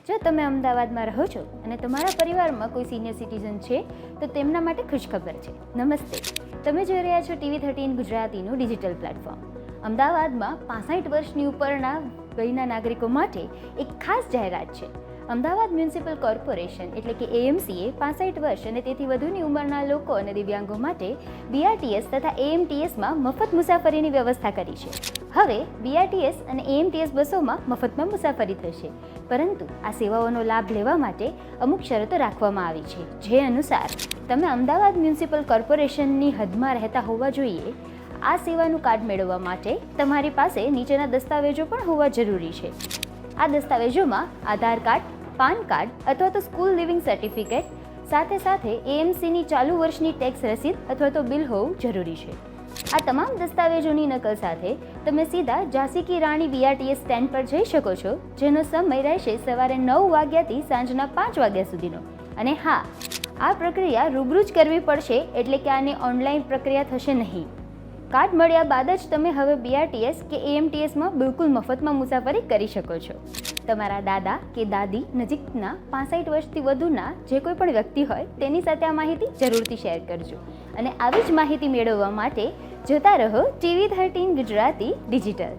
જો તમે અમદાવાદમાં રહો છો અને તમારા પરિવારમાં કોઈ સિનિયર સિટીઝન છે તો તેમના માટે ખુશખબર છે. નમસ્તે, તમે જોઈ રહ્યા છો TV13 ગુજરાતીનું ડિજિટલ પ્લેટફોર્મ. અમદાવાદમાં 65 વર્ષની ઉપરના વયના નાગરિકો માટે એક ખાસ જાહેરાત છે. અમદાવાદ મ્યુનિસિપલ કોર્પોરેશન એટલે કે AMCએ 65 વર્ષ અને તેથી વધુની ઉંમરના લોકો અને દિવ્યાંગો માટે BRTS તથા AMTSમાં મફત મુસાફરીની વ્યવસ્થા કરી છે. હવે BRTS અને AMTS બસોમાં મફતમાં મુસાફરી થશે, પરંતુ આ સેવાઓનો લાભ લેવા માટે અમુક શરતો રાખવામાં આવી છે, જે અનુસાર તમે અમદાવાદ મ્યુનિસિપલ કોર્પોરેશનની હદમાં રહેતા હોવા જોઈએ. આ સેવાનું કાર્ડ મેળવવા માટે તમારી પાસે નીચેના દસ્તાવેજો પણ હોવા જરૂરી છે. આ દસ્તાવેજોમાં આધાર કાર્ડ, પાન કાર્ડ અથવા તો સ્કૂલ લિવિંગ સર્ટિફિકેટ, સાથે સાથે AMCની ચાલુ વર્ષની ટેક્સ રસીદ અથવા તો બિલ હોવું જરૂરી છે. આ તમામ દસ્તાવેજોની નકલ સાથે તમે સીધા ઝાંસી કી રાણી BRTS સ્ટેન્ડ પર જઈ શકો છો, જેનો સમય રહેશે સવારે 9 વાગ્યાથી સાંજના 5 વાગ્યા સુધીનો. અને હા, આ પ્રક્રિયા રૂબરૂ જ કરવી પડશે, એટલે કે આની ઓનલાઈન પ્રક્રિયા થશે નહીં. કાર્ડ મળ્યા બાદ જ તમે હવે BRTS કે AMTSમાં બિલકુલ મફતમાં મુસાફરી કરી શકો છો. તમારા દાદા કે દાદી નજીકના 65 વર્ષથી વધુના જે કોઈ પણ વ્યક્તિ હોય તેની સાથે આ માહિતી જરૂરથી શેર કરજો. અને આવી જ માહિતી મેળવવા માટે જોતા રહો TV13 ગુજરાતી ડિજિટલ.